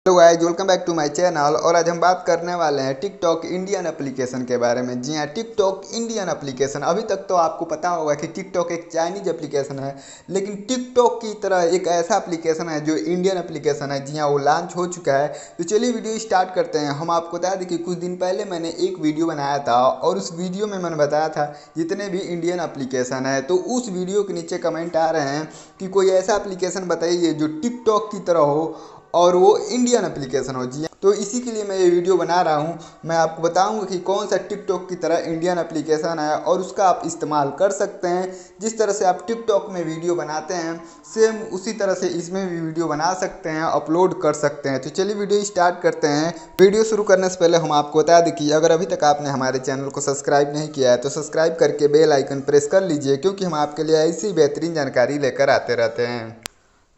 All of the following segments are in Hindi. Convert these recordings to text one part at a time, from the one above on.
Hello guys, welcome back to my channel. और आज हम बात करने वाले हैं टिकटॉक इंडियन एप्लीकेशन के बारे में। जी हाँ, टिकटॉक इंडियन एप्लीकेशन। अभी तक तो आपको पता होगा कि टिकटॉक एक चाइनीज एप्लीकेशन है, लेकिन टिकटॉक की तरह एक ऐसा एप्लीकेशन है जो इंडियन एप्लीकेशन है। जी हाँ, वो लॉन्च हो चुका है। तो चलिए वीडियो स्टार्ट करते हैं। हम आपको बता दें कि कुछ दिन पहले मैंने एक वीडियो बनाया था और उस वीडियो में मैंने बताया था जितने भी इंडियन एप्लीकेशन है, तो उस वीडियो के नीचे कमेंट आ रहे हैं कि कोई ऐसा एप्लीकेशन बताइए जो टिकटॉक की तरह हो और वो इंडियन एप्लीकेशन हो। जी हाँ, तो इसी के लिए मैं ये वीडियो बना रहा हूँ। मैं आपको बताऊंगा कि कौन सा टिकटॉक की तरह इंडियन एप्लीकेशन है और उसका आप इस्तेमाल कर सकते हैं। जिस तरह से आप टिकटॉक में वीडियो बनाते हैं, सेम उसी तरह से इसमें भी वीडियो बना सकते हैं, अपलोड कर सकते हैं। तो चलिए वीडियो स्टार्ट करते हैं। वीडियो शुरू करने से पहले हम आपको बता दें कि अगर अभी तक आपने हमारे चैनल को सब्सक्राइब नहीं किया है तो सब्सक्राइब करके बेल आइकन प्रेस कर लीजिए, क्योंकि हम आपके लिए ऐसी बेहतरीन जानकारी लेकर आते रहते हैं।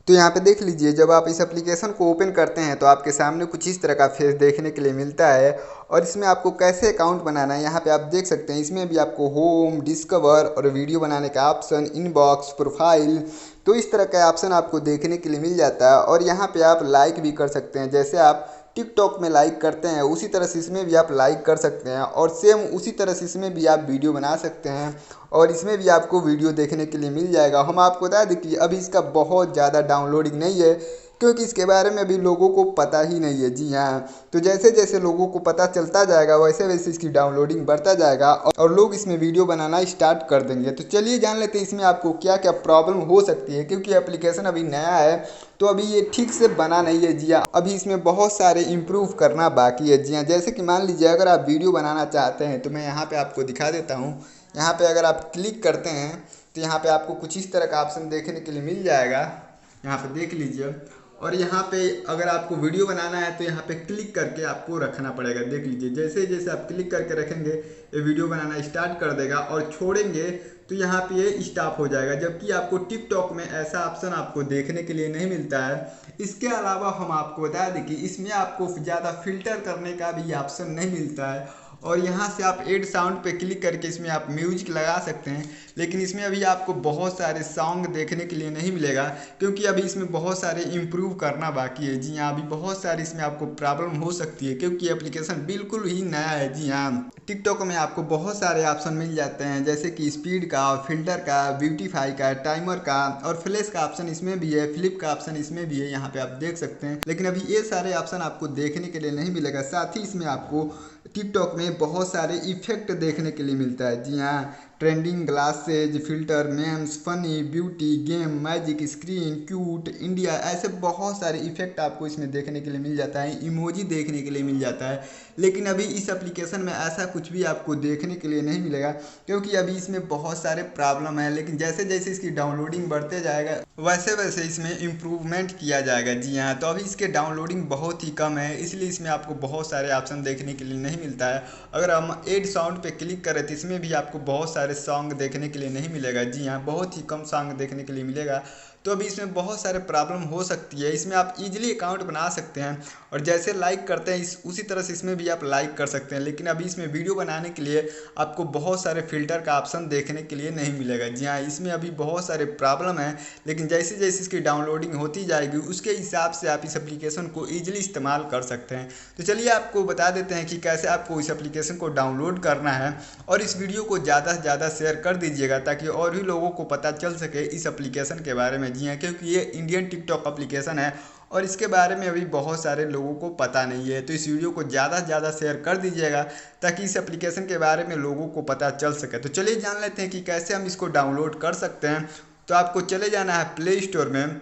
तो यहाँ पे देख लीजिए, जब आप इस एप्लीकेशन को ओपन करते हैं तो आपके सामने कुछ इस तरह का फेस देखने के लिए मिलता है। और इसमें आपको कैसे अकाउंट बनाना है यहाँ पे आप देख सकते हैं। इसमें भी आपको होम, डिस्कवर और वीडियो बनाने का ऑप्शन, इनबॉक्स, प्रोफाइल, तो इस तरह का ऑप्शन आपको देखने के लिए मिल जाता है। और यहाँ पे आप लाइक भी कर सकते हैं। जैसे आप टिकटॉक में लाइक करते हैं उसी तरह से इसमें भी आप लाइक कर सकते हैं, और सेम उसी तरह से इसमें भी आप वीडियो बना सकते हैं और इसमें भी आपको वीडियो देखने के लिए मिल जाएगा। हम आपको बता दें कि अभी इसका बहुत ज़्यादा डाउनलोडिंग नहीं है, क्योंकि इसके बारे में अभी लोगों को पता ही नहीं है। जी हाँ, तो जैसे जैसे लोगों को पता चलता जाएगा वैसे वैसे इसकी डाउनलोडिंग बढ़ता जाएगा और लोग इसमें वीडियो बनाना स्टार्ट कर देंगे। तो चलिए जान लेते हैं इसमें आपको क्या क्या प्रॉब्लम हो सकती है, क्योंकि एप्लीकेशन अभी नया है तो अभी ये ठीक से बना नहीं है। जी हाँ, अभी इसमें बहुत सारे इम्प्रूव करना बाकी है। जी हाँ, जैसे कि मान लीजिए अगर आप वीडियो बनाना चाहते हैं तो मैं यहाँ पे आपको दिखा देता हूँ। यहाँ पे अगर आप क्लिक करते हैं तो यहाँ पे आपको कुछ इस तरह का ऑप्शन देखने के लिए मिल जाएगा। यहाँ पे देख लीजिए। और यहाँ पे अगर आपको वीडियो बनाना है तो यहाँ पे क्लिक करके आपको रखना पड़ेगा। देख लीजिए, जैसे जैसे आप क्लिक करके रखेंगे ये वीडियो बनाना स्टार्ट कर देगा, और छोड़ेंगे तो यहाँ पे ये स्टॉप हो जाएगा। जबकि आपको टिकटॉक में ऐसा ऑप्शन आपको देखने के लिए नहीं मिलता है। इसके अलावा हम आपको बता दें कि इसमें आपको ज़्यादा फिल्टर करने का भी ऑप्शन नहीं मिलता है। और यहाँ से आप एड साउंड पे क्लिक करके इसमें आप म्यूजिक लगा सकते हैं, लेकिन इसमें अभी आपको बहुत सारे सॉन्ग देखने के लिए नहीं मिलेगा, क्योंकि अभी इसमें बहुत सारे इम्प्रूव करना बाकी है। जी हाँ, अभी बहुत सारी इसमें आपको प्रॉब्लम हो सकती है, क्योंकि एप्लीकेशन बिल्कुल ही नया है। जी हाँ, टिकटॉक में आपको बहुत सारे ऑप्शन मिल जाते हैं, जैसे कि स्पीड का, फिल्टर का, ब्यूटीफाई का, टाइमर का और फ्लैश का ऑप्शन इसमें भी है, फ्लिप का ऑप्शन इसमें भी है। यहाँ पे आप देख सकते हैं, लेकिन अभी ये सारे ऑप्शन आपको देखने के लिए नहीं मिलेगा। साथ ही इसमें आपको टिकटॉक में बहुत सारे इफेक्ट देखने के लिए मिलता है। जी हाँ, trending, glasses, filter, memes, funny, beauty, game, magic, screen, cute, India, ऐसे बहुत सारे इफेक्ट आपको इसमें देखने के लिए मिल जाता है। इमोजी देखने के लिए मिल जाता है, लेकिन अभी इस एप्लीकेशन में ऐसा कुछ भी आपको देखने के लिए नहीं मिलेगा, क्योंकि अभी इसमें बहुत सारे प्रॉब्लम है। लेकिन जैसे जैसे इसकी डाउनलोडिंग बढ़ते जाएगा वैसे वैसे इसमें इम्प्रूवमेंट किया जाएगा। जी हाँ, तो अभी इसके डाउनलोडिंग बहुत ही कम है, इसलिए इसमें आपको बहुत सारे ऑप्शन देखने के लिए नहीं मिलता है। अगर हम एड साउंड पे क्लिक करें तो इसमें भी आपको बहुत सारे सॉन्ग देखने के लिए नहीं मिलेगा। जी हाँ, बहुत ही कम सॉन्ग देखने के लिए मिलेगा। तो अभी इसमें बहुत सारे प्रॉब्लम हो सकती है। इसमें आप इजीली अकाउंट बना सकते हैं, और जैसे लाइक करते हैं उसी तरह से इसमें भी आप लाइक कर सकते हैं। लेकिन अभी इसमें वीडियो बनाने के लिए आपको बहुत सारे फिल्टर का ऑप्शन देखने के लिए नहीं मिलेगा। जी हाँ, इसमें अभी बहुत सारे प्रॉब्लम है, लेकिन जैसे जैसे इसकी डाउनलोडिंग होती जाएगी उसके हिसाब से आप इस एप्लीकेशन को ईजिली इस्तेमाल कर सकते हैं। तो चलिए आपको बता देते हैं कि कैसे आपको इस एप्लीकेशन को डाउनलोड करना है, और इस वीडियो को ज़्यादा से ज़्यादा शेयर कर दीजिएगा ताकि और भी लोगों को पता चल सके इस एप्लीकेशन के बारे में। जी हाँ, क्योंकि ये इंडियन टिकटॉक एप्लीकेशन है और इसके बारे में अभी बहुत सारे लोगों को पता नहीं है। तो इस वीडियो को ज़्यादा से ज़्यादा शेयर कर दीजिएगा ताकि इस एप्लीकेशन के बारे में लोगों को पता चल सके। तो चलिए जान लेते हैं कि कैसे हम इसको डाउनलोड कर सकते हैं। तो आपको चले जाना है प्ले स्टोर में,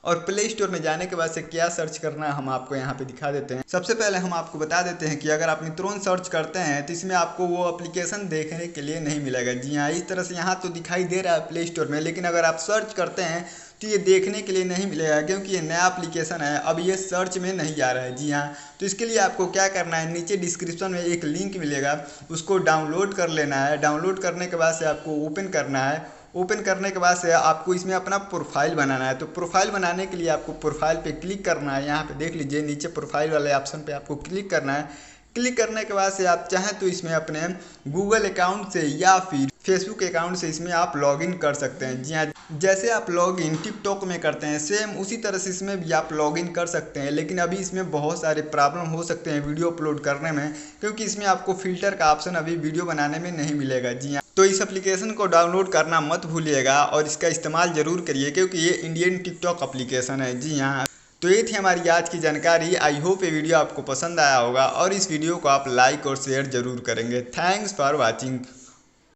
और प्ले स्टोर में जाने के बाद से क्या सर्च करना है हम आपको यहाँ पे दिखा देते हैं। सबसे पहले हम आपको बता देते हैं कि अगर आप तुरंत सर्च करते हैं तो इसमें आपको वो एप्लीकेशन देखने के लिए नहीं मिलेगा। जी हाँ, इस तरह से यहाँ तो दिखाई दे रहा है प्ले स्टोर में, लेकिन अगर आप सर्च करते हैं तो ये देखने के लिए नहीं मिलेगा, क्योंकि ये नया एप्लीकेशन है, अब ये सर्च में नहीं जा रहा है। जी हाँ, तो इसके लिए आपको क्या करना है, नीचे डिस्क्रिप्शन में एक लिंक मिलेगा, उसको डाउनलोड कर लेना है। डाउनलोड करने के बाद से आपको ओपन करना है। ओपन करने के बाद से आपको इसमें अपना प्रोफाइल बनाना है। तो प्रोफाइल बनाने के लिए आपको प्रोफाइल पे क्लिक करना है। यहाँ पे देख लीजिए, नीचे प्रोफाइल वाले ऑप्शन पे आपको क्लिक करना है। क्लिक करने के बाद से आप चाहें तो इसमें अपने गूगल अकाउंट से या फिर फेसबुक अकाउंट से इसमें आप लॉगिन कर सकते हैं। जी हाँ, जैसे आप लॉगिन टिकटॉक में करते हैं सेम उसी तरह से इसमें भी आप लॉगिन कर सकते हैं। लेकिन अभी इसमें बहुत सारे प्रॉब्लम हो सकते हैं वीडियो अपलोड करने में, क्योंकि इसमें आपको फ़िल्टर का ऑप्शन अभी वीडियो बनाने में नहीं मिलेगा। जी हाँ, तो इस एप्लीकेशन को डाउनलोड करना मत भूलिएगा और इसका इस्तेमाल ज़रूर करिए, क्योंकि ये इंडियन टिकटॉक एप्लीकेशन है। जी हाँ, तो ये थी हमारी आज की जानकारी। आई होप ये वीडियो आपको पसंद आया होगा और इस वीडियो को आप लाइक और शेयर ज़रूर करेंगे। Thanks for watching.